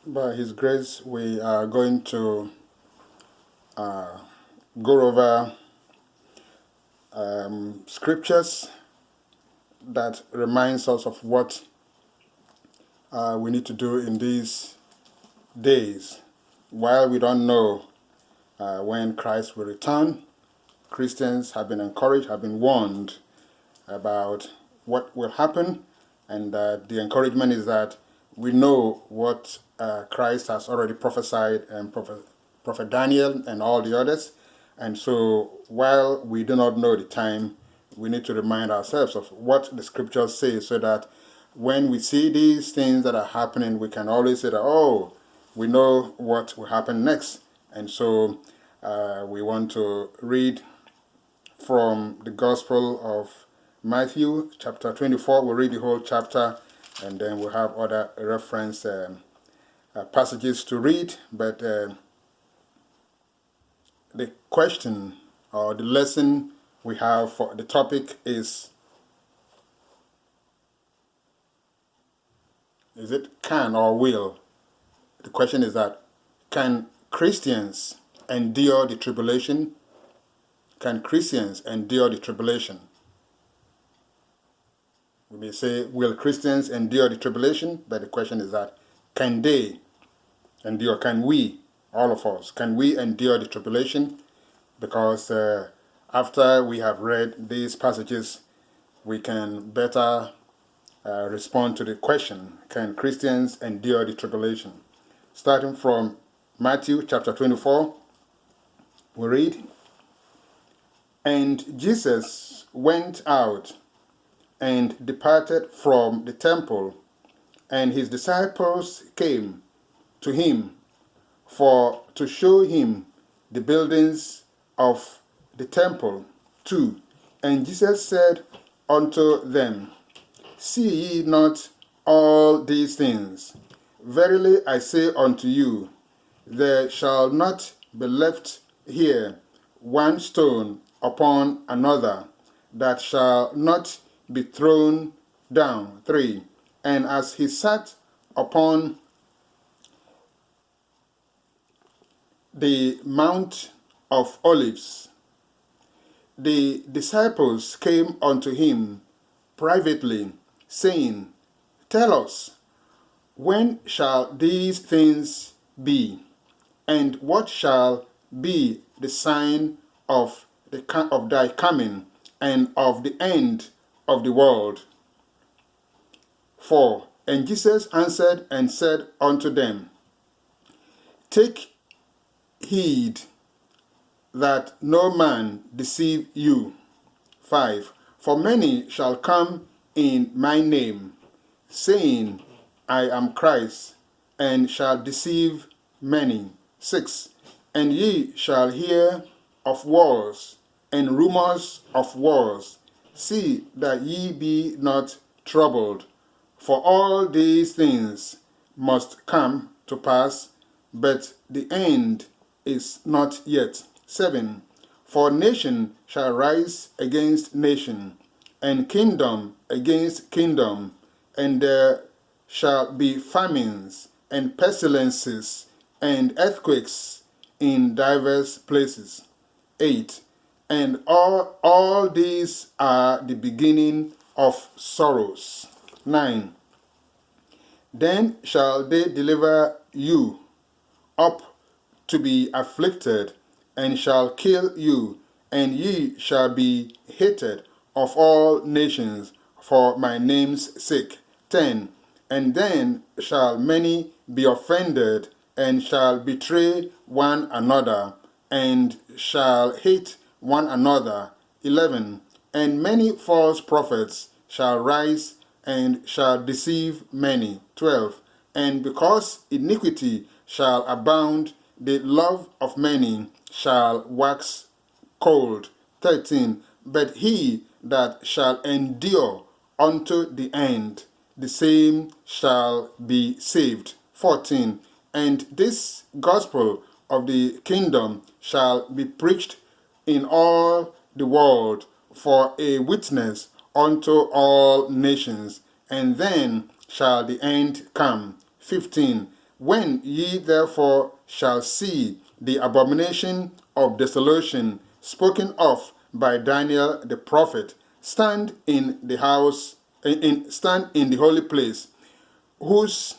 By His grace, we are going to go over scriptures that reminds us of what we need to do in these days. While we don't know when Christ will return, Christians have been encouraged, have been warned about what will happen, and the encouragement is that we know what Christ has already prophesied, and Prophet Daniel and all the others. And so while we do not know the time, we need to remind ourselves of what the scriptures say, so that when we see these things that are happening, we can always say that, oh, we know what will happen next. And so we want to read from the Gospel of Matthew, chapter 24. We'll read the whole chapter, and then we'll have other reference passages to read. But the question or the lesson we have for the topic is it can or will? The question is that, can Christians endure the tribulation? Can Christians endure the tribulation? We may say, will Christians endure the tribulation? But the question is that, can they endure? Can we, all of us, can we endure the tribulation? Because after we have read these passages, we can better respond to the question, can Christians endure the tribulation? Starting from Matthew chapter 24, we read, "And Jesus went out and departed from the temple, and his disciples came to him to show him the buildings of the temple. 2. And Jesus said unto them, See ye not all these things? Verily I say unto you, there shall not be left here one stone upon another that shall not be thrown down. 3. And as he sat upon the Mount of Olives, the disciples came unto him privately, saying, Tell us, when shall these things be? And what shall be the sign of thy coming and of the end of the world? 4. And Jesus answered and said unto them, Take heed that no man deceive you. 5. For many shall come in my name, saying, I am Christ, and shall deceive many. 6. And ye shall hear of wars and rumors of wars. See that ye be not troubled, for all these things must come to pass, but the end is not yet. 7. For nation shall rise against nation, and kingdom against kingdom, and there shall be famines and pestilences and earthquakes in divers places. 8. And all these are the beginning of sorrows. 9. Then shall they deliver you up to be afflicted, and shall kill you, and ye shall be hated of all nations for my name's sake. 10. And then shall many be offended, and shall betray one another, and shall hate one another. 11. And many false prophets shall rise, and shall deceive many. 12. And because iniquity shall abound, the love of many shall wax cold. 13. But he that shall endure unto the end, the same shall be saved. 14. And this gospel of the kingdom shall be preached in all the world for a witness unto all nations, and then shall the end come. 15. When ye therefore shall see the abomination of desolation spoken of by Daniel the prophet, stand in the house, stand in the holy place, whoso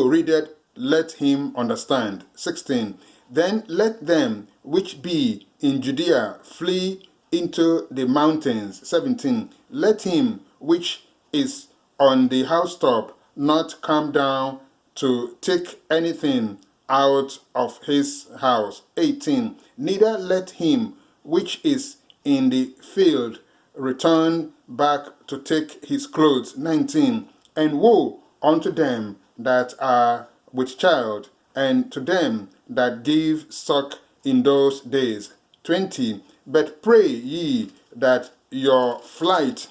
readeth, let him understand. 16. Then let them which be in Judea flee into the mountains. 17. Let him which is on the housetop not come down to take anything out of his house. 18. Neither let him which is in the field return back to take his clothes. 19. And woe unto them that are with child, and to them that give suck in those days. 20. But pray ye that your flight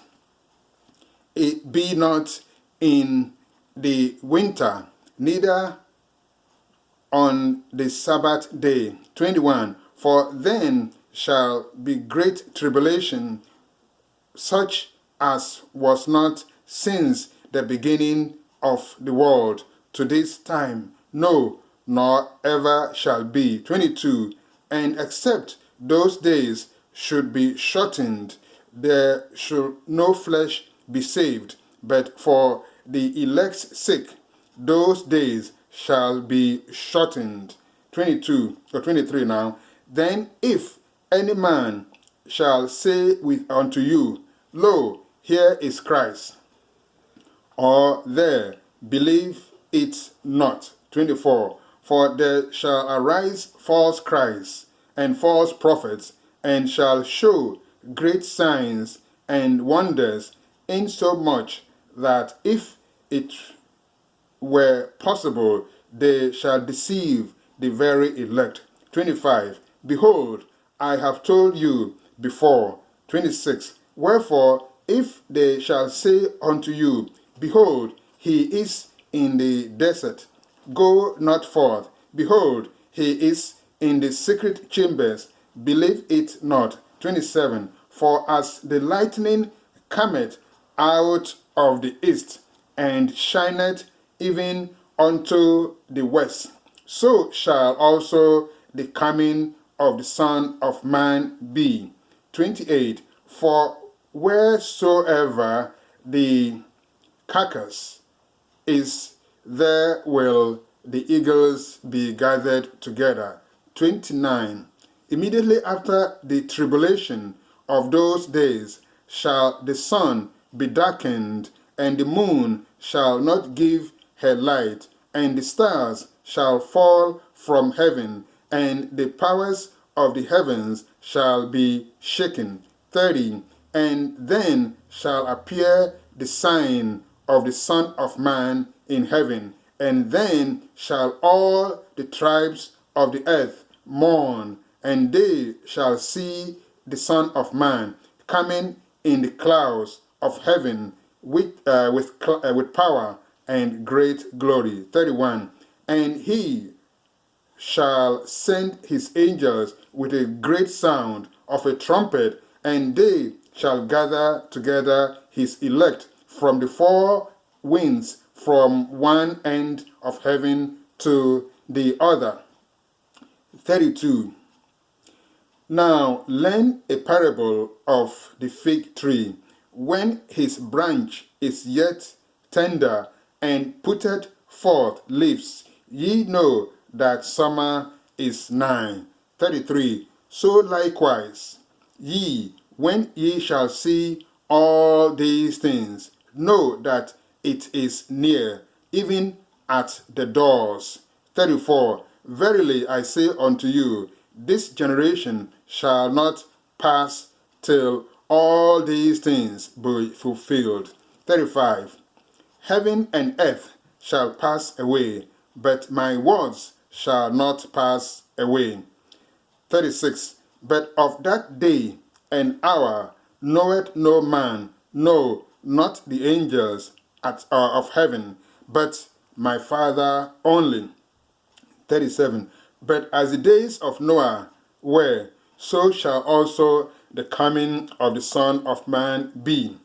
it be not in the winter, neither on the Sabbath day. 21. For then shall be great tribulation, such as was not since the beginning of the world to this time, no, nor ever shall be. 22. And except those days should be shortened, there should no flesh be saved, but for the elect's sake those days shall be shortened. 22 or 23 now. Then if any man shall say unto you, Lo, here is Christ, or there, believe it not. 24. For there shall arise false Christs and false prophets, and shall show great signs and wonders, insomuch that if it were possible, they shall deceive the very elect. 25. Behold, I have told you before. 26. Wherefore, if they shall say unto you, Behold, he is in the desert, go not forth. Behold, he is in the secret chambers, believe it not. 27. For as the lightning cometh out of the east, and shineth even unto the west, so shall also the coming of the Son of Man be. 28. For wheresoever the carcass is, there will the eagles be gathered together. 29. Immediately after the tribulation of those days shall the sun be darkened, and the moon shall not give her light, and the stars shall fall from heaven, and the powers of the heavens shall be shaken. 30. And then shall appear the sign of the Son of Man in heaven, and then shall all the tribes of the earth mourn, and they shall see the Son of Man coming in the clouds of heaven with power and great glory. 31. And he shall send his angels with a great sound of a trumpet, and they shall gather together his elect from the four winds, from one end of heaven to the other. 32. Now learn a parable of the fig tree. When his branch is yet tender and putteth forth leaves, ye know that summer is nigh. 33. So likewise, ye, when ye shall see all these things, know that it is near, even at the doors. 34. Verily I say unto you, this generation shall not pass till all these things be fulfilled. 35. Heaven and earth shall pass away, but my words shall not pass away. 36. But of that day and hour knoweth no man, no, not the angels of heaven, but my Father only. 37. But as the days of Noah were, so shall also the coming of the Son of Man be.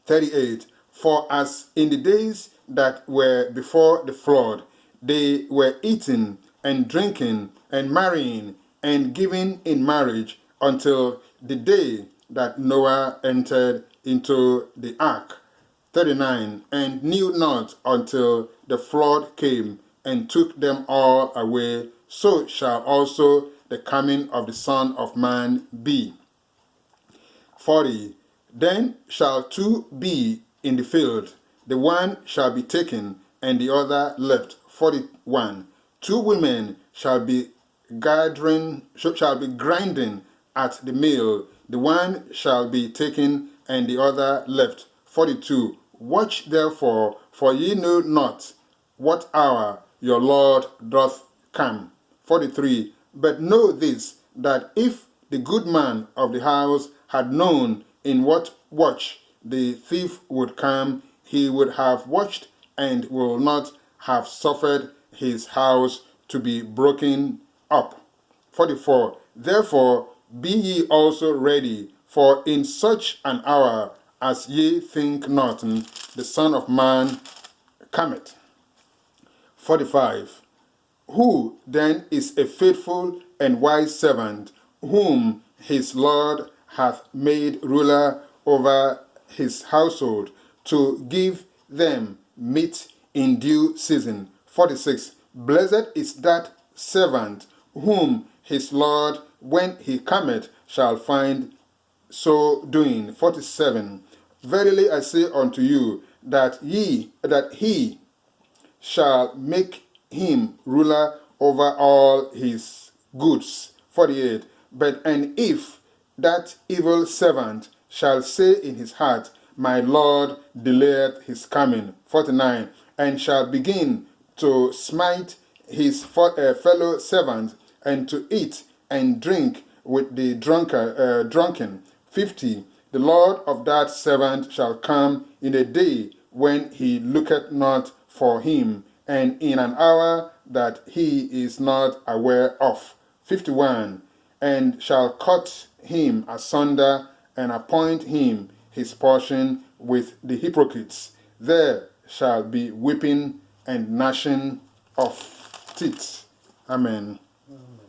38. For as in the days that were before the flood, they were eating and drinking and marrying and giving in marriage until the day that Noah entered into the ark. 39. And knew not until the flood came and took them all away. So shall also the coming of the Son of Man be. 40. Then shall two be in the field, the one shall be taken, and the other left. 41. Two women shall be grinding at the mill, the one shall be taken, and the other left. 42. Watch therefore, for ye know not what hour your Lord doth come. 43. But know this, that if the good man of the house had known in what watch the thief would come, he would have watched and will not have suffered his house to be broken up. 44. Therefore be ye also ready, for in such an hour as ye think not, the Son of Man cometh. 45. Who then is a faithful and wise servant, whom his Lord hath made ruler over his household, to give them meat in due season? 46. Blessed is that servant whom his Lord, when he cometh, shall find so doing. 47. Verily I say unto you, that he shall make him ruler over all his goods. 48. And if that evil servant shall say in his heart, my Lord delayeth his coming. 49. And shall begin to smite his fellow servants, and to eat and drink with the drunken. 50. The Lord of that servant shall come in a day when he looketh not for him, and in an hour that he is not aware of. 51. And shall cut him asunder, and appoint him his portion with the hypocrites. There shall be weeping and gnashing of teeth. Amen. Amen.